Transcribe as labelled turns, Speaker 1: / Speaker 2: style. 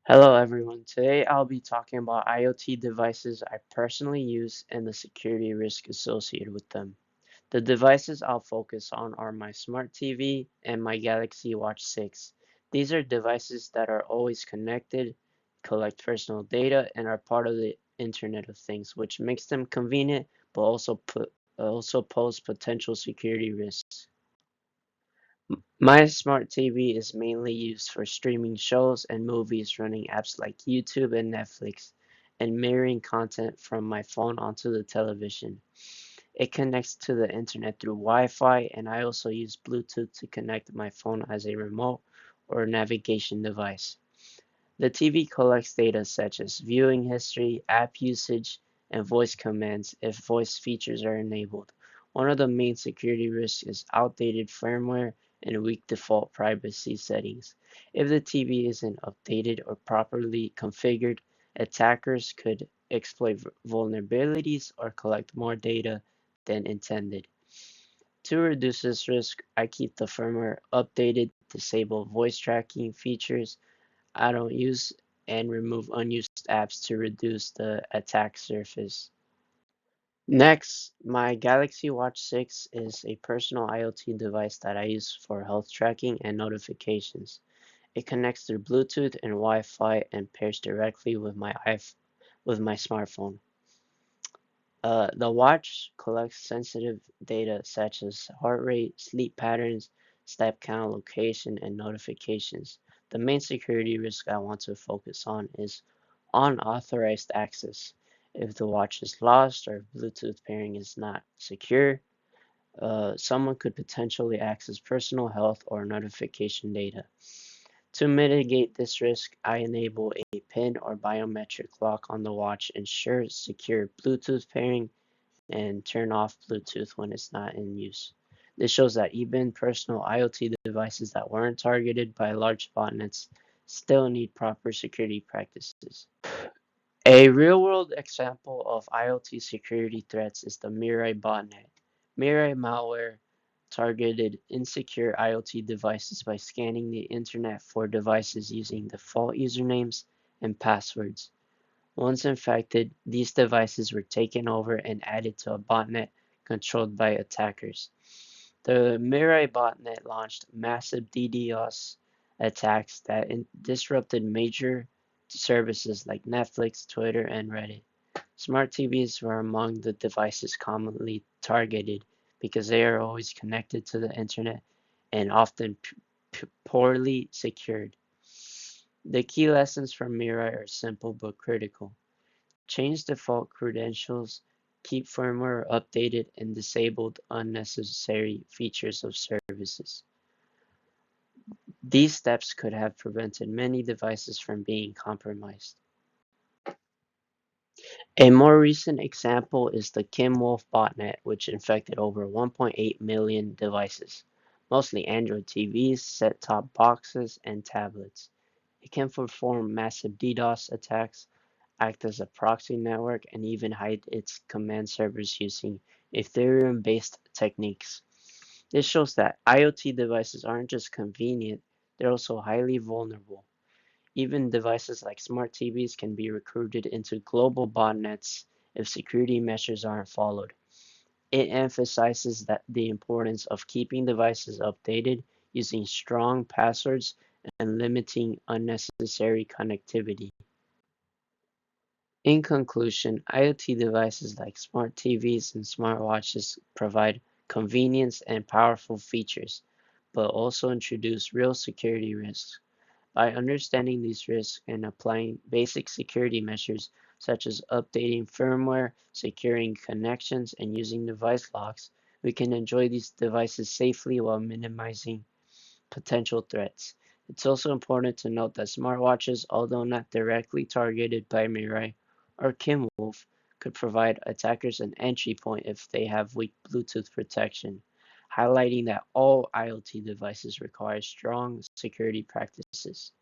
Speaker 1: Hello everyone. Today I'll be talking about IoT devices I personally use and the security risk associated with them. The devices I'll focus on are my smart TV and my Galaxy Watch 6. These are devices that are always connected, collect personal data, and are part of the Internet of Things, which makes them convenient but also pose potential security risks. My smart TV is mainly used for streaming shows and movies, running apps like YouTube and Netflix, and mirroring content from my phone onto the television. It connects to the internet through Wi-Fi, and I also use Bluetooth to connect my phone as a remote or navigation device. The TV collects data such as viewing history, app usage, and voice commands if voice features are enabled. One of the main security risks is outdated firmware and weak default privacy settings. If the TV isn't updated or properly configured, attackers could exploit vulnerabilities or collect more data than intended. To reduce this risk, I keep the firmware updated, disable voice tracking features I don't use, and remove unused apps to reduce the attack surface. Next, my Galaxy Watch 6 is a personal IoT device that I use for health tracking and notifications. It connects through Bluetooth and Wi-Fi and pairs directly with with my smartphone. The watch collects sensitive data such as heart rate, sleep patterns, step count, location, and notifications. The main security risk I want to focus on is unauthorized access. If the watch is lost or Bluetooth pairing is not secure, someone could potentially access personal health or notification data. To mitigate this risk, I enable a PIN or biometric lock on the watch, ensure secure Bluetooth pairing, and turn off Bluetooth when it's not in use. This shows that even personal IoT devices that weren't targeted by large botnets still need proper security practices. A real-world example of IoT security threats is the Mirai botnet. Mirai malware targeted insecure IoT devices by scanning the internet for devices using default usernames and passwords. Once infected, these devices were taken over and added to a botnet controlled by attackers. The Mirai botnet launched massive DDoS attacks that disrupted major services like Netflix, Twitter, and Reddit. Smart TVs were among the devices commonly targeted because they are always connected to the internet and often poorly secured. The key lessons from Mirai are simple but critical. Change default credentials, keep firmware updated, and disable unnecessary features of services. These steps could have prevented many devices from being compromised. A more recent example is the Kim Wolf botnet, which infected over 1.8 million devices, mostly Android TVs, set-top boxes, and tablets. It can perform massive DDoS attacks, act as a proxy network, and even hide its command servers using Ethereum-based techniques. This shows that IoT devices aren't just convenient, they're also highly vulnerable. Even devices like smart TVs can be recruited into global botnets if security measures aren't followed. It emphasizes that the importance of keeping devices updated, using strong passwords, and limiting unnecessary connectivity. In conclusion, IoT devices like smart TVs and smartwatches provide convenience and powerful features, but also introduce real security risks. By understanding these risks and applying basic security measures such as updating firmware, securing connections, and using device locks, we can enjoy these devices safely while minimizing potential threats. It's also important to note that smartwatches, although not directly targeted by Mirai or Kimwolf, could provide attackers an entry point if they have weak Bluetooth protection, highlighting that all IoT devices require strong security practices.